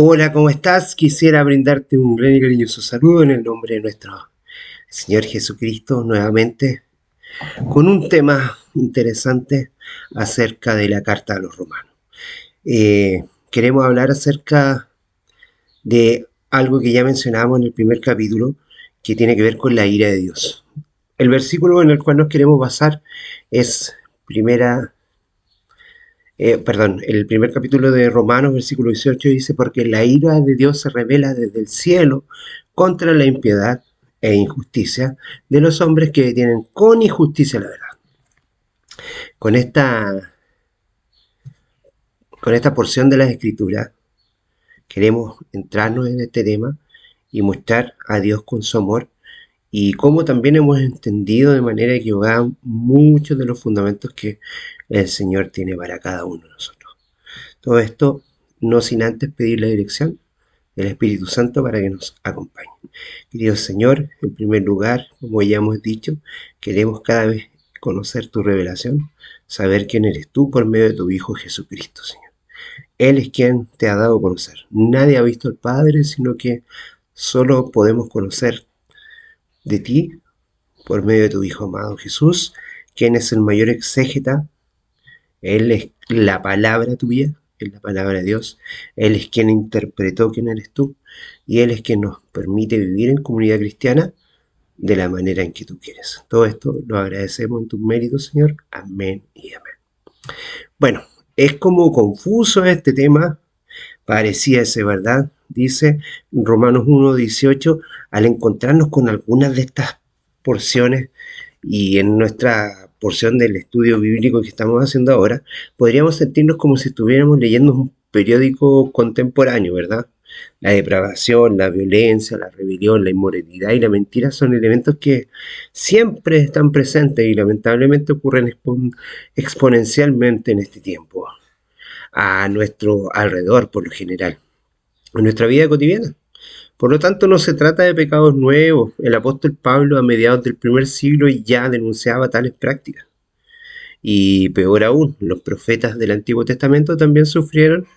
Hola, ¿cómo estás? Quisiera brindarte un gran y cariñoso saludo en el nombre de nuestro Señor Jesucristo nuevamente con un tema interesante acerca de la carta a los romanos. Queremos hablar acerca de algo que ya mencionamos en el primer capítulo que tiene que ver con la ira de Dios. El versículo en el cual nos queremos basar es el primer capítulo de Romanos, versículo 18, dice: porque la ira de Dios se revela desde el cielo contra la impiedad e injusticia de los hombres que detienen con injusticia la verdad. Con esta, con esta porción de las Escrituras queremos entrarnos en este tema y mostrar a Dios con su amor y cómo también hemos entendido de manera equivocada muchos de los fundamentos que el Señor tiene para cada uno de nosotros. Todo esto no sin antes pedir la dirección del Espíritu Santo para que nos acompañe. Querido Señor, en primer lugar, como ya hemos dicho, queremos cada vez conocer tu revelación, saber quién eres tú por medio de tu Hijo Jesucristo, Señor. Él es quien te ha dado a conocer. Nadie ha visto al Padre, sino que solo podemos conocer de ti por medio de tu Hijo amado Jesús, quien es el mayor exégeta. Él es la palabra tuya, es la palabra de Dios. Él es quien interpretó quién eres tú y Él es quien nos permite vivir en comunidad cristiana de la manera en que tú quieres. Todo esto lo agradecemos en tus méritos, Señor. Amén y amén. Bueno, es como confuso este tema, parecía ser verdad, dice Romanos 1:18, al encontrarnos con algunas de estas porciones y en nuestra porción del estudio bíblico que estamos haciendo ahora, podríamos sentirnos como si estuviéramos leyendo un periódico contemporáneo, ¿verdad? La depravación, la violencia, la rebelión, la inmoralidad y la mentira son elementos que siempre están presentes y lamentablemente ocurren exponencialmente en este tiempo, a nuestro alrededor por lo general, en nuestra vida cotidiana. Por lo tanto, no se trata de pecados nuevos. El apóstol Pablo a mediados del primer siglo ya denunciaba tales prácticas. Y peor aún, los profetas del Antiguo Testamento también sufrieron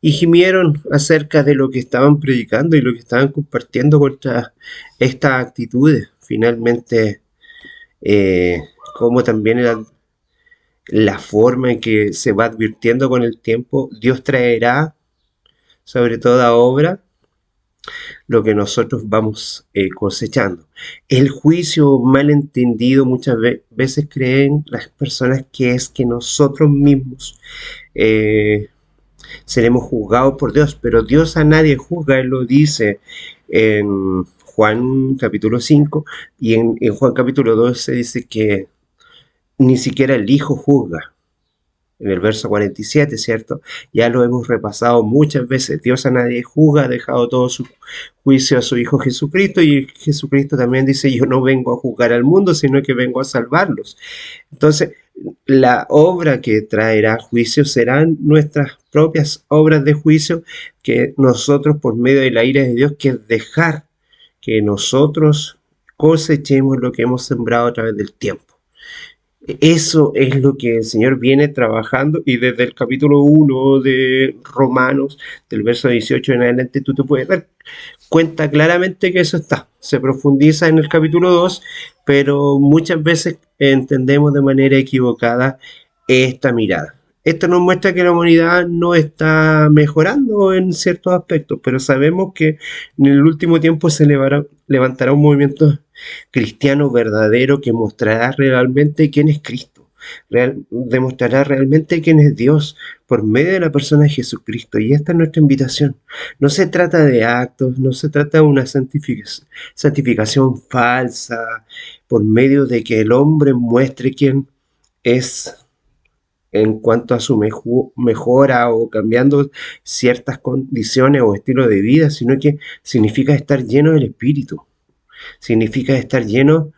y gimieron acerca de lo que estaban predicando y lo que estaban compartiendo contra estas actitudes. Finalmente, eh, como también la forma en que se va advirtiendo con el tiempo, Dios traerá sobre toda obra lo que nosotros vamos cosechando. El juicio mal entendido muchas veces creen las personas que es que nosotros mismos eh, seremos juzgados por Dios, pero Dios a nadie juzga. Él lo dice en Juan capítulo 5 y en Juan capítulo 12 dice que ni siquiera el Hijo juzga, en el verso 47, ¿cierto? Ya lo hemos repasado muchas veces. Dios a nadie juzga, ha dejado todo su juicio a su Hijo Jesucristo, y Jesucristo también dice: yo no vengo a juzgar al mundo, sino que vengo a salvarlos. Entonces, la obra que traerá juicio serán nuestras propias obras de juicio, que nosotros, por medio de la ira de Dios, que es dejar que nosotros cosechemos lo que hemos sembrado a través del tiempo. Eso es lo que el Señor viene trabajando, y desde el capítulo 1 de Romanos, del verso 18 en adelante, tú te puedes dar cuenta claramente que eso está. Se profundiza en el capítulo 2, pero muchas veces entendemos de manera equivocada esta mirada. Esto nos muestra que la humanidad no está mejorando en ciertos aspectos, pero sabemos que en el último tiempo se levantará un movimiento cristiano verdadero que mostrará realmente quién es Cristo, demostrará realmente quién es Dios por medio de la persona de Jesucristo. Y esta es nuestra invitación. No se trata de actos, no se trata de una santificación falsa por medio de que el hombre muestre quién es en cuanto a su mejora o cambiando ciertas condiciones o estilo de vida, sino que significa estar lleno del Espíritu, significa estar lleno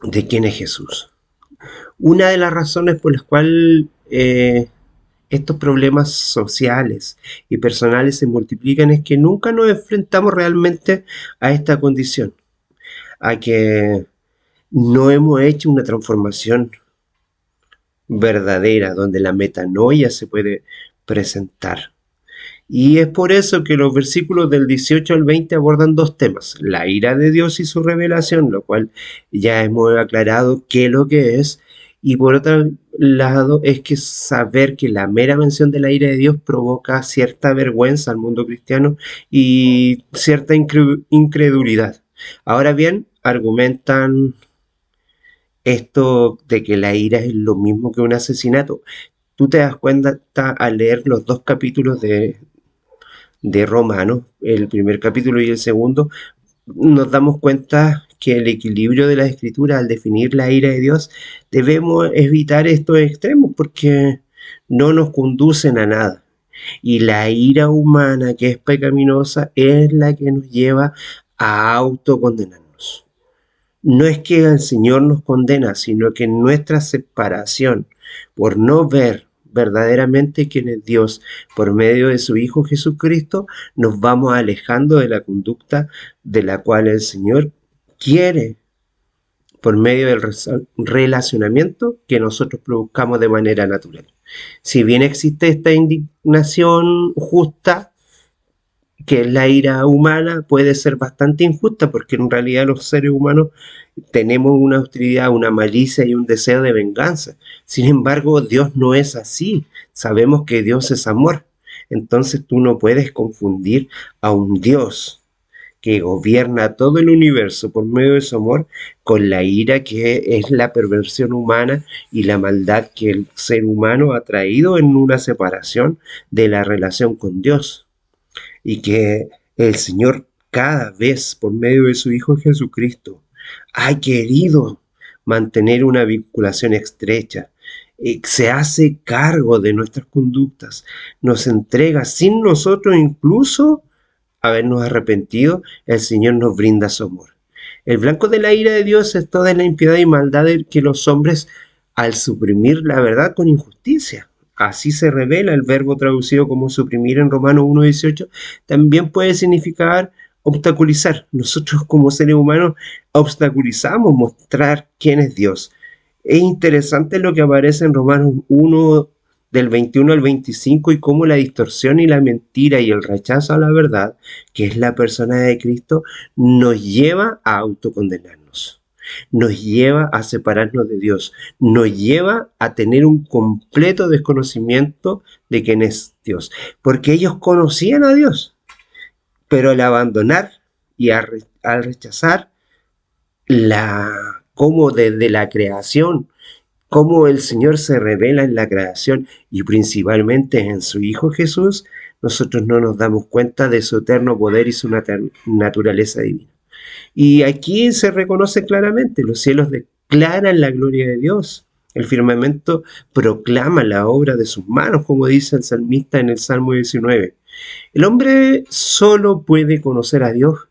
de quién es Jesús. Una de las razones por las cuales estos problemas sociales y personales se multiplican es que nunca nos enfrentamos realmente a esta condición, a que no hemos hecho una transformación verdadera donde la metanoia se puede presentar. Y es por eso que los versículos del 18 al 20 abordan dos temas: la ira de Dios y su revelación, lo cual ya hemos aclarado qué es lo que es, y por otro lado es que saber que la mera mención de la ira de Dios provoca cierta vergüenza al mundo cristiano y cierta incredulidad. Ahora bien, argumentan esto de que la ira es lo mismo que un asesinato. Tú te das cuenta al leer los dos capítulos de Romanos, el primer capítulo y el segundo, nos damos cuenta que el equilibrio de la escritura al definir la ira de Dios, debemos evitar estos extremos porque no nos conducen a nada. Y la ira humana, que es pecaminosa, es la que nos lleva a autocondenarnos. No es que el Señor nos condena, sino que nuestra separación por no ver verdaderamente quién es Dios por medio de su Hijo Jesucristo, nos vamos alejando de la conducta de la cual el Señor quiere, por medio del relacionamiento que nosotros produzcamos de manera natural. Si bien existe esta indignación justa, que es la ira humana, puede ser bastante injusta, porque en realidad los seres humanos tenemos una hostilidad, una malicia y un deseo de venganza. Sin embargo, Dios no es así. Sabemos que Dios es amor. Entonces tú no puedes confundir a un Dios que gobierna todo el universo por medio de su amor con la ira, que es la perversión humana y la maldad que el ser humano ha traído en una separación de la relación con Dios. Y que el Señor cada vez por medio de su Hijo Jesucristo ha querido mantener una vinculación estrecha. Se hace cargo de nuestras conductas, nos entrega sin nosotros incluso habernos arrepentido, el Señor nos brinda su amor. El blanco de la ira de Dios es toda la impiedad y maldad de que los hombres, al suprimir la verdad con injusticia. Así se revela. El verbo traducido como suprimir en Romanos 1:18 también puede significar obstaculizar. Nosotros como seres humanos obstaculizamos mostrar quién es Dios. Es interesante lo que aparece en Romanos 1 del 21 al 25 y cómo la distorsión y la mentira y el rechazo a la verdad, que es la persona de Cristo, nos lleva a autocondenarnos, nos lleva a separarnos de Dios, nos lleva a tener un completo desconocimiento de quién es Dios, porque ellos conocían a Dios, pero al abandonar y al rechazar cómo desde la creación, cómo el Señor se revela en la creación y principalmente en su Hijo Jesús, nosotros no nos damos cuenta de su eterno poder y su naturaleza divina. Y aquí se reconoce claramente: los cielos declaran la gloria de Dios, el firmamento proclama la obra de sus manos, como dice el salmista en el Salmo 19. El hombre solo puede conocer a Dios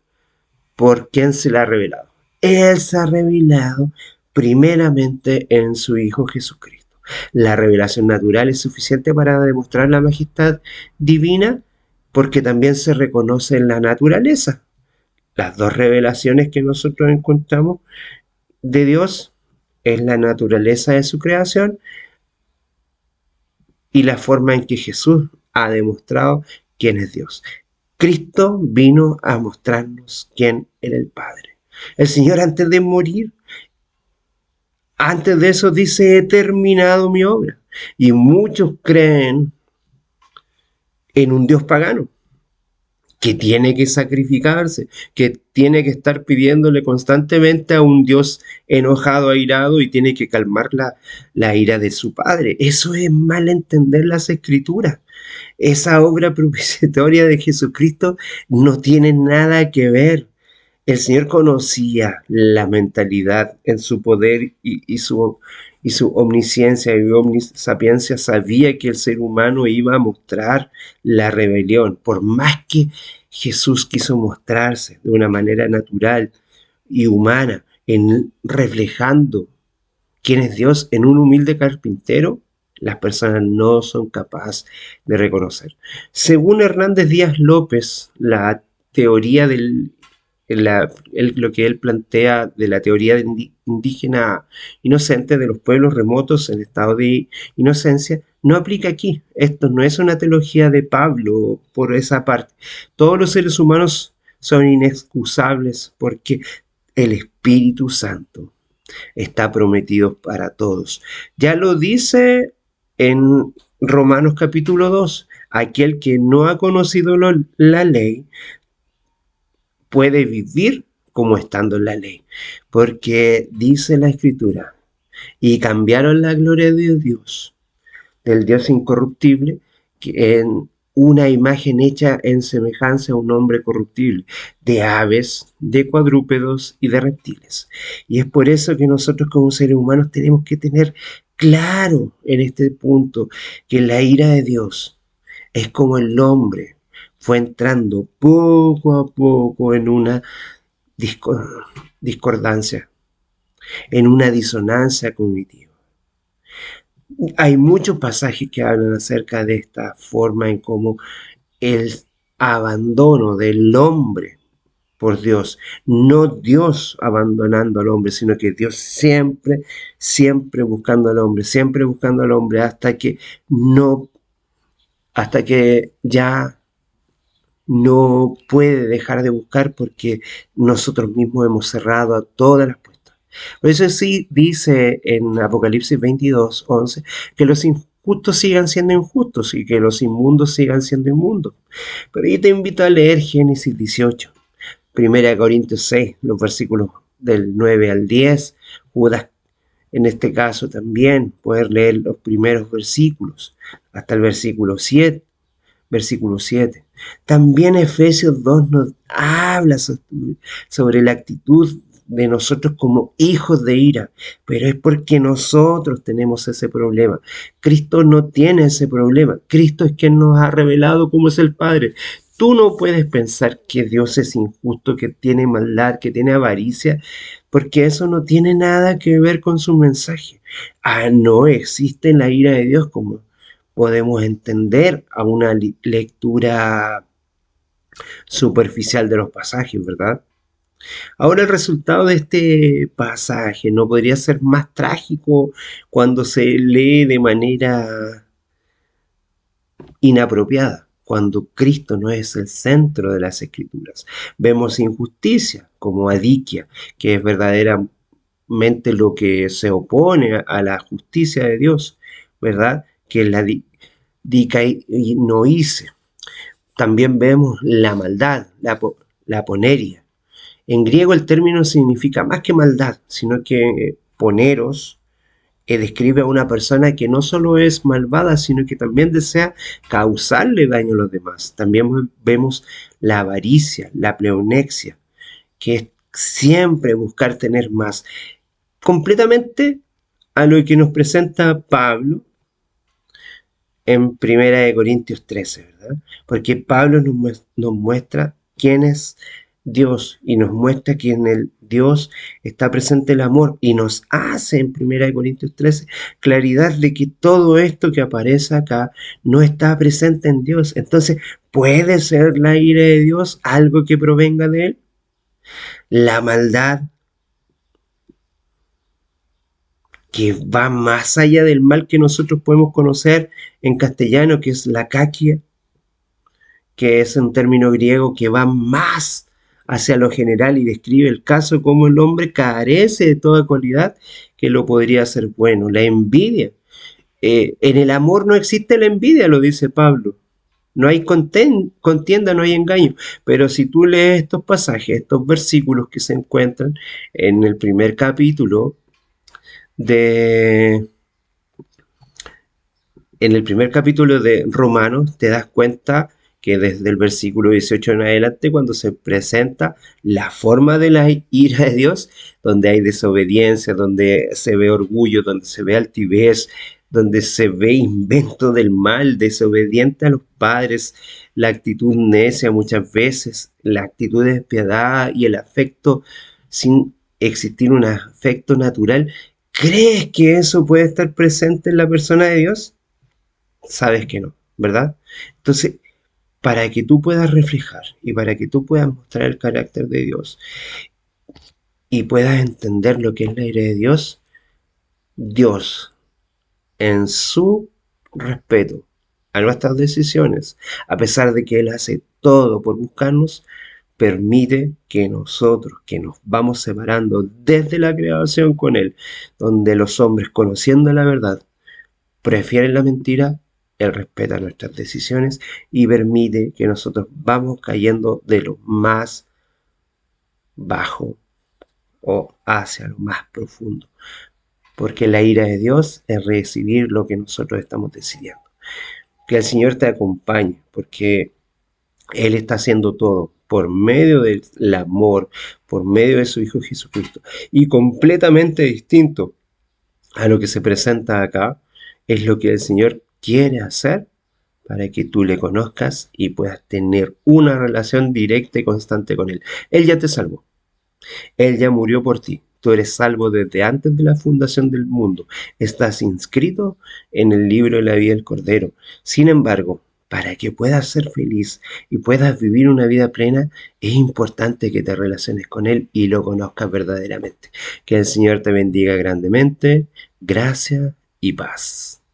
por quien se le ha revelado. Él se ha revelado primeramente en su Hijo Jesucristo. La revelación natural es suficiente para demostrar la majestad divina, porque también se reconoce en la naturaleza. Las dos revelaciones que nosotros encontramos de Dios es la naturaleza de su creación y la forma en que Jesús ha demostrado quién es Dios. Cristo vino a mostrarnos quién era el Padre. El Señor, antes de morir, antes de eso dice: he terminado mi obra. Y muchos creen en un Dios pagano, que tiene que sacrificarse, que tiene que estar pidiéndole constantemente a un Dios enojado, airado, y tiene que calmar la ira de su Padre. Eso es mal entender las Escrituras. Esa obra propiciatoria de Jesucristo no tiene nada que ver. El Señor conocía la mentalidad en su poder y su omnisciencia y omnisapiencia. Sabía que el ser humano iba a mostrar la rebelión. Por más que Jesús quiso mostrarse de una manera natural y humana, reflejando quién es Dios en un humilde carpintero, las personas no son capaces de reconocer. Según Hernández Díaz López, la teoría del lo que él plantea de la teoría de indígena inocente de los pueblos remotos en estado de inocencia, no aplica aquí. Esto no es una teología de Pablo por esa parte. Todos los seres humanos son inexcusables porque el Espíritu Santo está prometido para todos. Ya lo dice en Romanos capítulo 2, aquel que no ha conocido la ley puede vivir como estando en la ley, porque dice la Escritura, y cambiaron la gloria de Dios, del Dios incorruptible, que en una imagen hecha en semejanza a un hombre corruptible, de aves, de cuadrúpedos y de reptiles. Y es por eso que nosotros como seres humanos tenemos que tener claro en este punto que la ira de Dios es como el hombre fue entrando poco a poco en una discordancia, en una disonancia cognitiva. Hay muchos pasajes que hablan acerca de esta forma en cómo el abandono del hombre por Dios, no Dios abandonando al hombre, sino que Dios siempre, siempre buscando al hombre, siempre buscando al hombre hasta que ya no puede dejar de buscar porque nosotros mismos hemos cerrado a todas las puertas. Por eso sí dice en Apocalipsis 22:11 que los injustos sigan siendo injustos y que los inmundos sigan siendo inmundos. Pero yo te invito a leer Génesis 18, 1 Corintios 6, los versículos del 9 al 10, Judas en este caso también, poder leer los primeros versículos hasta el versículo 7. También Efesios 2 nos habla sobre la actitud de nosotros como hijos de ira, pero es porque nosotros tenemos ese problema. Cristo no tiene ese problema. Cristo es quien nos ha revelado cómo es el Padre. Tú no puedes pensar que Dios es injusto, que tiene maldad, que tiene avaricia, porque eso no tiene nada que ver con su mensaje. No existe la ira de Dios como podemos entender a una lectura superficial de los pasajes, ¿verdad? Ahora el resultado de este pasaje no podría ser más trágico cuando se lee de manera inapropiada, cuando Cristo no es el centro de las Escrituras. Vemos injusticia como adiquia, que es verdaderamente lo que se opone a la justicia de Dios, ¿verdad? Que es la dicainoice. También vemos la maldad, la poneria. En griego el término significa más que maldad, sino que poneros describe a una persona que no solo es malvada, sino que también desea causarle daño a los demás. También vemos la avaricia, la pleonexia, que es siempre buscar tener más. Completamente a lo que nos presenta Pablo en 1 Corintios 13, ¿verdad? Porque Pablo nos muestra quién es Dios y nos muestra que en el Dios está presente el amor y nos hace en 1 Corintios 13 claridad de que todo esto que aparece acá no está presente en Dios. Entonces, ¿puede ser la ira de Dios algo que provenga de Él? La maldad que va más allá del mal que nosotros podemos conocer en castellano, que es la caquia, que es un término griego que va más hacia lo general y describe el caso como el hombre carece de toda cualidad que lo podría hacer bueno. La envidia. En el amor no existe la envidia, lo dice Pablo. No hay contienda, no hay engaño. Pero si tú lees estos pasajes, estos versículos que se encuentran en el primer capítulo de Romanos, te das cuenta que desde el versículo 18 en adelante, cuando se presenta la forma de la ira de Dios, donde hay desobediencia, donde se ve orgullo, donde se ve altivez, donde se ve invento del mal, desobediente a los padres, la actitud necia muchas veces, la actitud despiadada y el afecto sin existir un afecto natural. ¿Crees que eso puede estar presente en la persona de Dios? Sabes que no, ¿verdad? Entonces, para que tú puedas reflejar y para que tú puedas mostrar el carácter de Dios y puedas entender lo que es la ira de Dios, Dios, en su respeto a nuestras decisiones, a pesar de que Él hace todo por buscarnos, permite que nosotros, que nos vamos separando desde la creación con Él, donde los hombres, conociendo la verdad, prefieren la mentira, Él respeta nuestras decisiones y permite que nosotros vamos cayendo de lo más bajo o hacia lo más profundo. Porque la ira de Dios es recibir lo que nosotros estamos decidiendo. Que el Señor te acompañe, porque Él está haciendo todo por medio del amor, por medio de su Hijo Jesucristo. Y completamente distinto a lo que se presenta acá, es lo que el Señor quiere hacer para que tú le conozcas y puedas tener una relación directa y constante con Él. Él ya te salvó. Él ya murió por ti. Tú eres salvo desde antes de la fundación del mundo. Estás inscrito en el libro de la vida del Cordero. Sin embargo, para que puedas ser feliz y puedas vivir una vida plena, es importante que te relaciones con Él y lo conozcas verdaderamente. Que el Señor te bendiga grandemente. Gracias y paz.